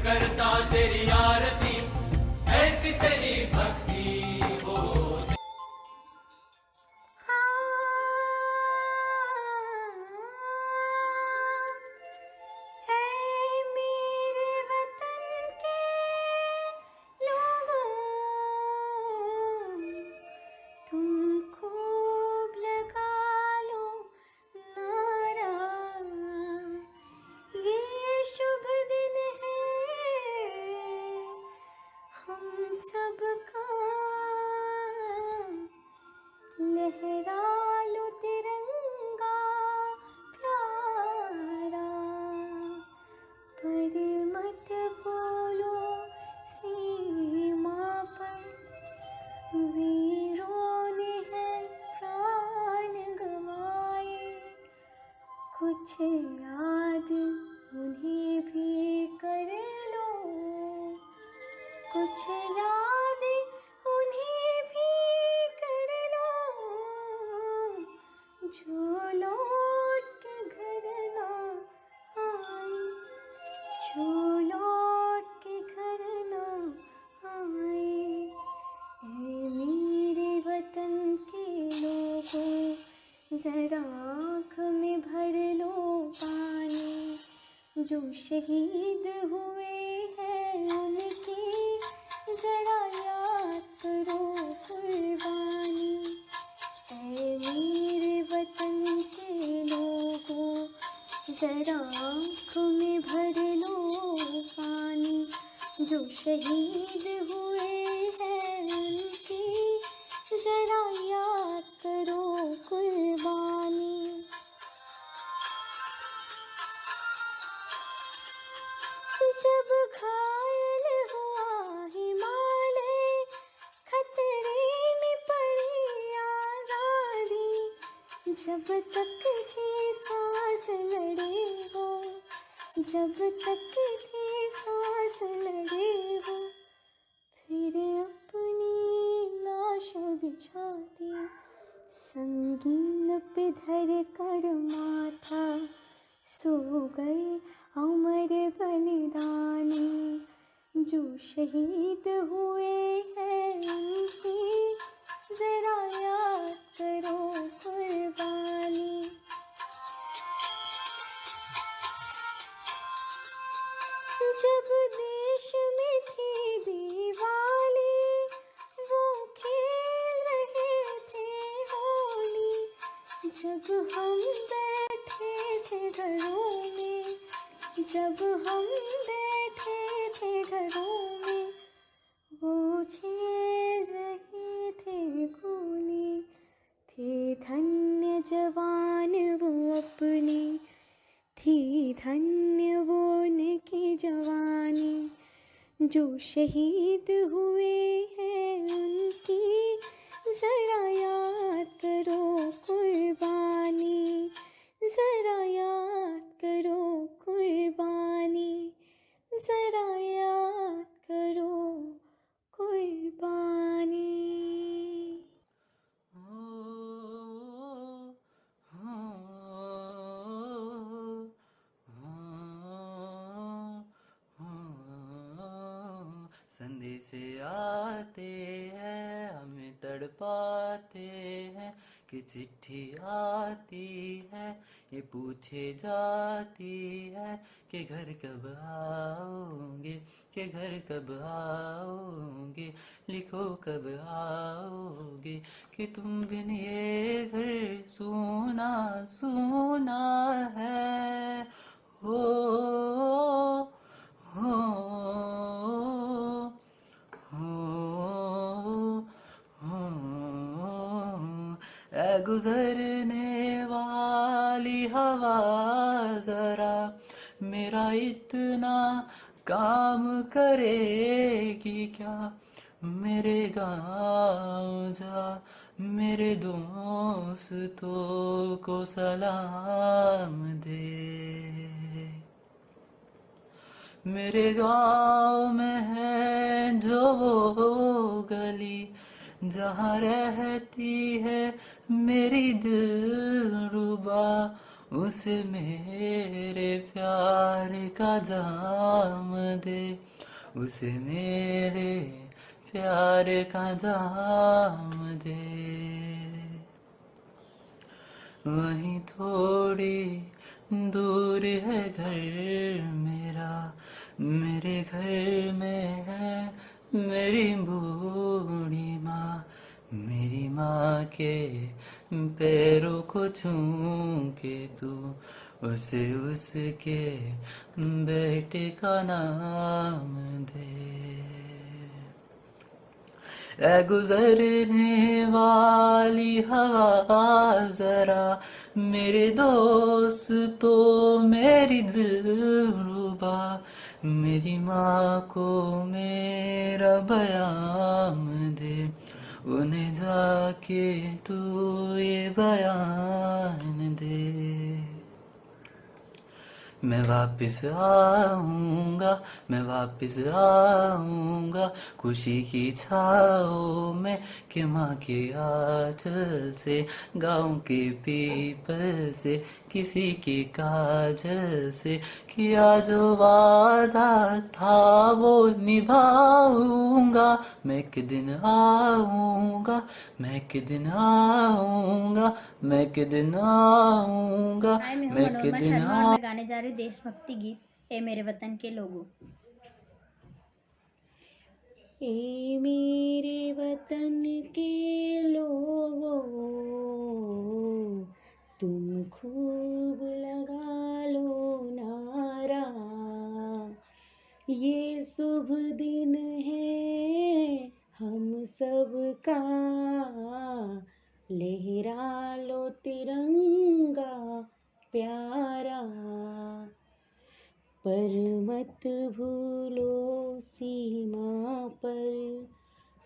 करता तेरी आरती, ऐसी तेरी भक्ति हो। मेरे वतन के लोगों, तुम खूब लगा लो नारा, ये शुभ दिन है हम सबका, लहरा लो तिरंगा प्यारा, पर मत बोलो सीमा पर वीरों ने है प्राण गंवाए, कुछ याद उन्हें भी कर लो, कुछ याद उन्हें भी कर लो, जो लौट के घर ना आए, जो लौट के घर ना आए। ऐ मेरे वतन के लोगों, जरा आँख में भर लो पानी, जो शहीद हुए हैं उनकी जरा याद करो कुर्बानी। ऐ मेरे वतन के लोगों, जरा आँख में भर लो पानी, जो शहीद हुए हैं उनकी जरा याद करो कुर्बानी। जब घायल हुआ हिमालय, खतरे में पड़ी आज़ादी, जब तक थी सांस लड़े वो, जब तक थी सांस लड़े वो, फिर अपनी लाश बिछा दी, संगीन पे धर कर माथा, सो गए अमर बलिदानी, जो शहीद हुए हैं उनकी जरा याद करो कुर्बानी। जब देश में थी दिवाली, वो खेल रहे थे होली, जब हम बैठे थे घरों में, जब हम बैठे थे घरों में, वो झेल रहे थे गोली, थे धन्य जवान वो अपने, थी धन्य वो उनकी जवानी, जो शहीद हुए हैं उनकी जरा याद करो कुर्बानी, जरा याद करो कुर्बानी, जरा याद करो कुर्बानी। संदेश आते हैं हमें तड़पाते हैं, कि चिट्ठी आती है ये पूछे जाती है, कि घर कब आओगे, कि घर कब आओगे, लिखो कब आओगे, कि तुम बिन ये घर सूना सूना है। हो गुजरने वाली हवा जरा मेरा इतना काम करेगी क्या, मेरे गाँव जा मेरे दोस्तों को सलाम दे। मेरे गाँव में है जो वो गली जहाँ रहती है मेरी दिलरुबा, उसे मेरे प्यार का जाम दे, उसे मेरे प्यार का जाम दे। वहीं थोड़ी दूर है घर मेरा, मेरे घर में है मेरी बूढ़ी माँ, मेरी माँ के पैरों को चूम के तू उसे उसके बेटे का नाम दे। ऐ गुजरने वाली हवा जरा मेरे दोस्तों मेरी दिलरुबा, मेरी माँ को मेरा बयान दे, उन्हें जाके तू ये बयान दे। मैं वापस आऊँगा, मैं वापस आऊँगा, खुशी की छाओं में कि माँ के आंचल से, गाँव के पीपल से, किसी की काजल से, किया जो वादा था वो निभाऊँगा। मैं एक दिन आऊँगा, मैं एक दिन आऊँगा, मैं एक दिन आऊँगा, हाय, मैं हूँ मैं एक मनोरमा दिन शर्मा और मैं गाने जा रही हूँ देशभक्ति गीत ए मेरे वतन के लोगों। ए मेरे वतन के लोगों, तुम खूब लगा लो नारा, ये शुभ दिन है हम सब का, लहरा लो तिरंगा प्यारा, पर मत भूलो सीमा पर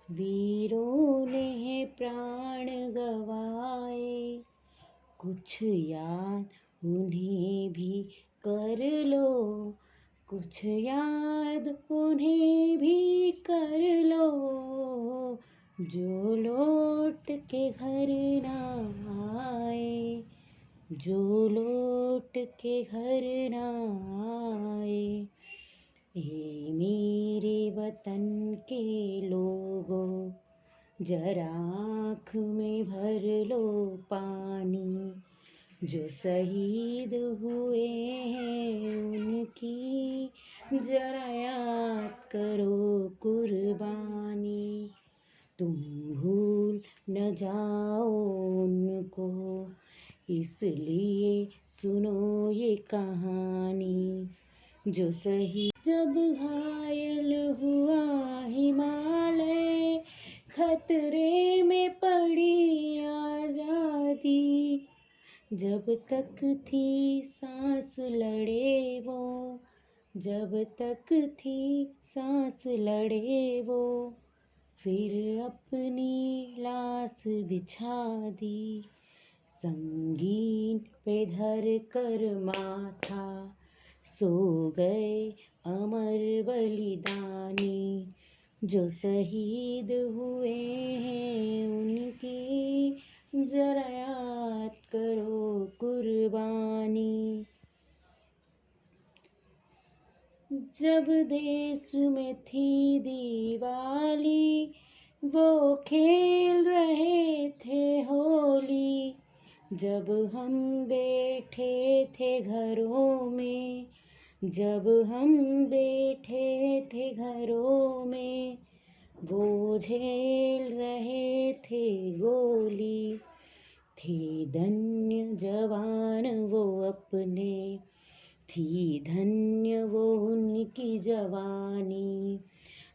वीरों ने प्राण गवाए, कुछ याद उन्हें भी कर लो, कुछ याद उन्हें भी कर लो, जो लौट के घर ना आए, जो लौट के घर ना आए। हे मेरे वतन के लोगों, जरा आँख में भर लो पानी, जो शहीद हुए हैं उनकी जरा याद करो कुर्बानी, तुम भूल न जाओ उनको, इसलिए सुनो ये कहानी, जो सही जब घायल हुआ हिमालय, खतरे में पड़ी आजादी, जब तक थी सांस लड़े वो, जब तक थी सांस लड़े वो, फिर अपनी लाश बिछा दी, संगीन पे धर कर माथा, सो गए अमर बलिदानी, जो शहीद हुए हैं उनकी जरा याद करो कुर्बानी। जब देश में थी दिवाली, वो खेल रहे थे होली, जब हम बैठे थे घरों में, जब हम बैठे थे घरों में, वो झेल रहे थे गोली, थे धन्य जवान वो अपने, थी धन्य वो उनकी जवानी,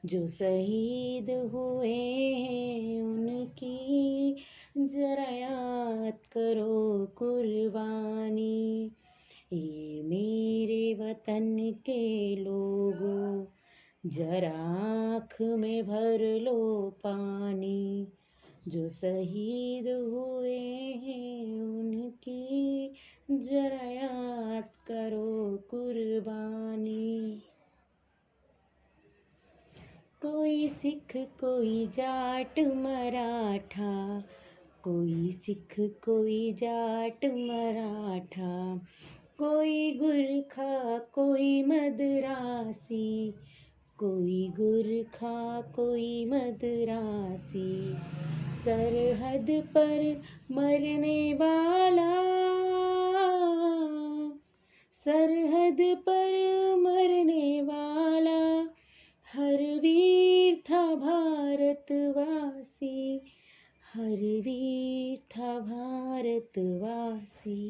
जो शहीद हुए हैं उनकी जरा याद करो कुर्बानी। ये मेरे वतन के लोगों, जरा आँख में भर लो पानी, जो शहीद हुए हैं उनकी जरा याद करो कुर्बानी। कोई सिख कोई जाट मराठा, कोई सिख कोई जाट मराठा, कोई गुरखा कोई मदरासी, कोई गुरखा कोई मदरासी, सरहद पर मरने वाला, सरहद पर मरने वाला, हर वीर था भारतवासी, हर वीर था भारतवासी।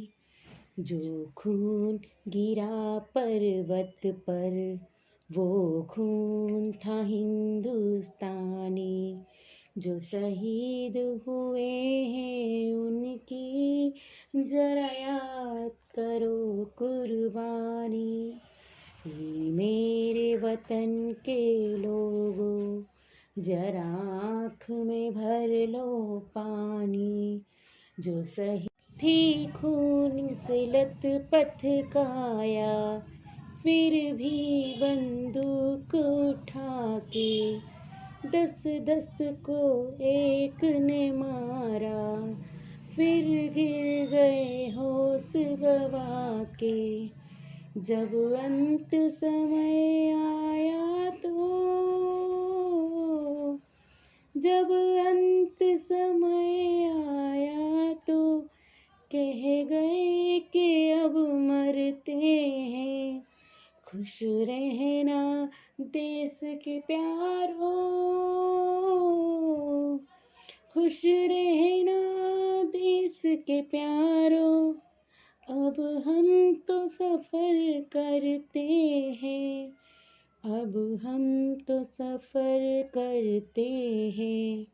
जो खून गिरा पर्वत पर वो खून था हिंदुस्तानी, जो शहीद हुए हैं उनकी जरा याद करो कुर्बानी। ये मेरे वतन के लोगों जरा आँख में भर लो पानी, जो शहीद थी खून से लथपथ काया, फिर भी बंदूक उठा के 10-10 को एक ने मारा, फिर गिर गए होश गवा के। जब अंत समय आया तो, जब अंत समय आया तो कह गए कि अब मरते हैं। खुश रहना देश के प्यारों, खुश रहना देश के प्यारों, अब हम तो सफ़र करते हैं, अब हम तो सफ़र करते हैं।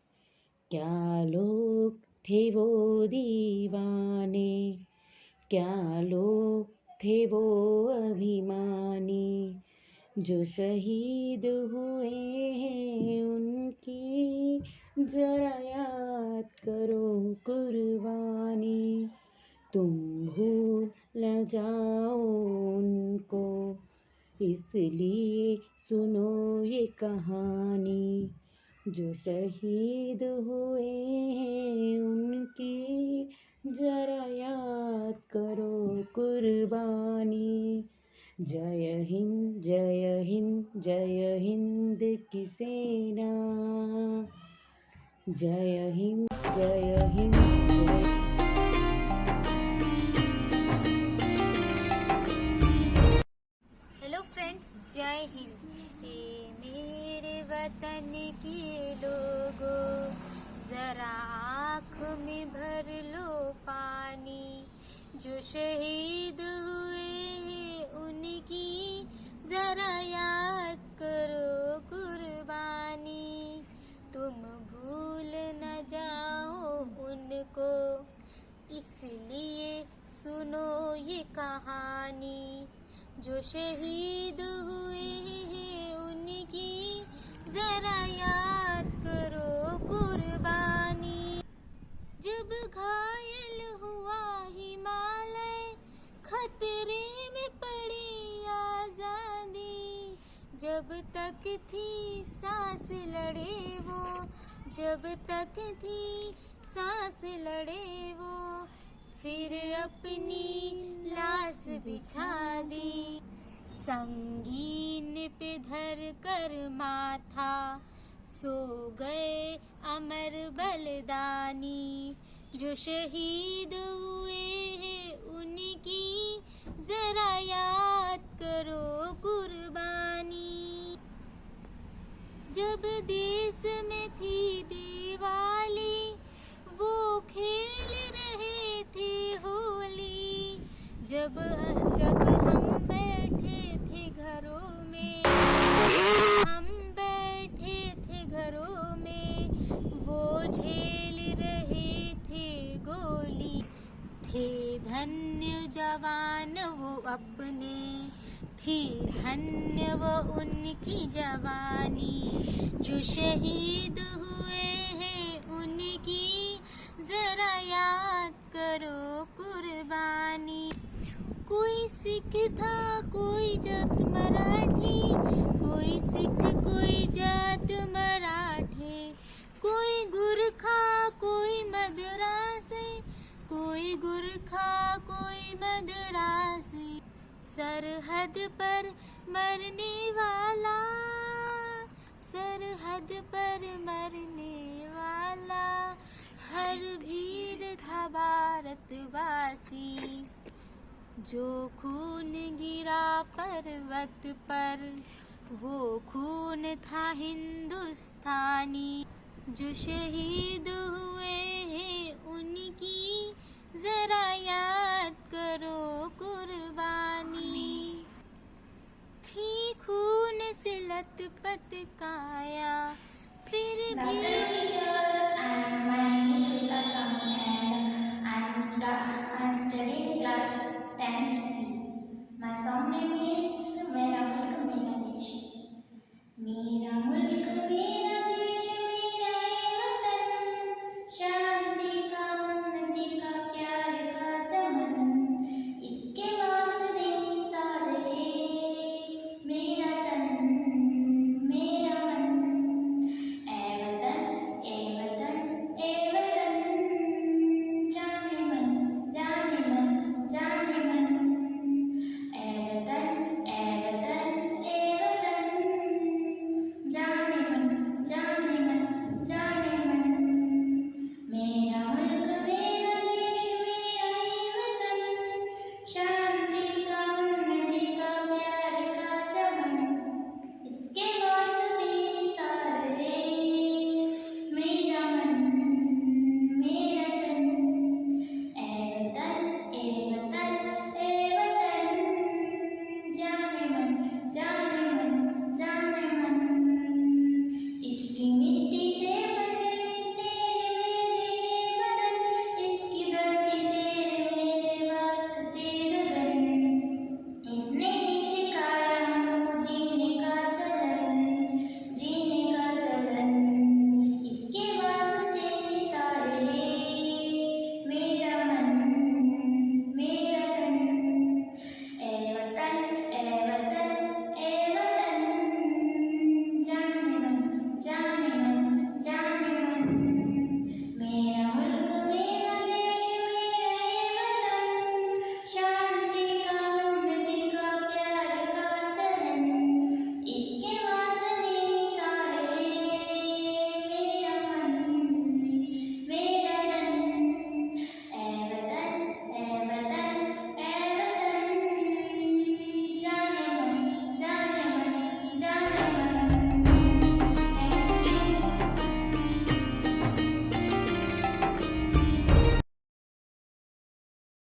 क्या लोग थे वो दीवाने, क्या लोग थे वो अभिमानी, जो शहीद हुए हैं उनकी जरा याद करो कुर्बानी। तुम भूल न जाओ उनको, इसलिए सुनो ये कहानी, जो शहीद हुए हैं उनकी जरा याद करो कुर्बानी। जय हिंद जय हिंद जय हिंद की सेना, जय हिंद जय हिंद जय। हेलो फ्रेंड्स, जय हिंद। ये मेरे वतन के लोगों जरा आँख में भर लो पानी, जो शहीद हुए हैं उनकी जरा याद करो कुर्बानी। तुम भूल न जाओ उनको, इसलिए सुनो ये कहानी, जो शहीद हुए हैं उनकी जरा याद करो कुर्बानी। जब घायल हुआ हिमालय, खतरे में पड़ी आज़ादी, जब तक थी सांस लड़े वो, जब तक थी सांस लड़े वो, फिर अपनी लाश बिछा दी। संगीन पे धर कर माथा सो गए अमर बलिदानी, जो शहीद हुए हैं उनकी जरा याद करो कुर्बानी। जब देश में थी दिवाली, वो खेल रहे थे होली, जब हम बैठे थे घरों में, हम बैठे थे घरों में, वो झेल रहे थे गोली। थे धन्य जवान वो अपने, थी धन्य वो उनकी जवानी, जो शहीद हुए हैं उनकी जरा याद करो कुर्बानी। कोई सिख था कोई जात मराठी, कोई सिख कोई जात मराठे, कोई गुरखा कोई मदरा कोई गुरखा कोई मदरासी, सरहद पर मरने वाला, सरहद पर मरने वाला, हर भीड़ था भारतवासी। जो खून गिरा पर्वत पर वो खून था हिंदुस्तानी, जो शहीद हुए हैं उनकी जरा याद करो कुर्बानी। थी खून से लथपथ काया फिर भी My name is Shweta Swami and I'm studying class 10th B. My song name is मेरा मुल्क मेरा देश। मेरा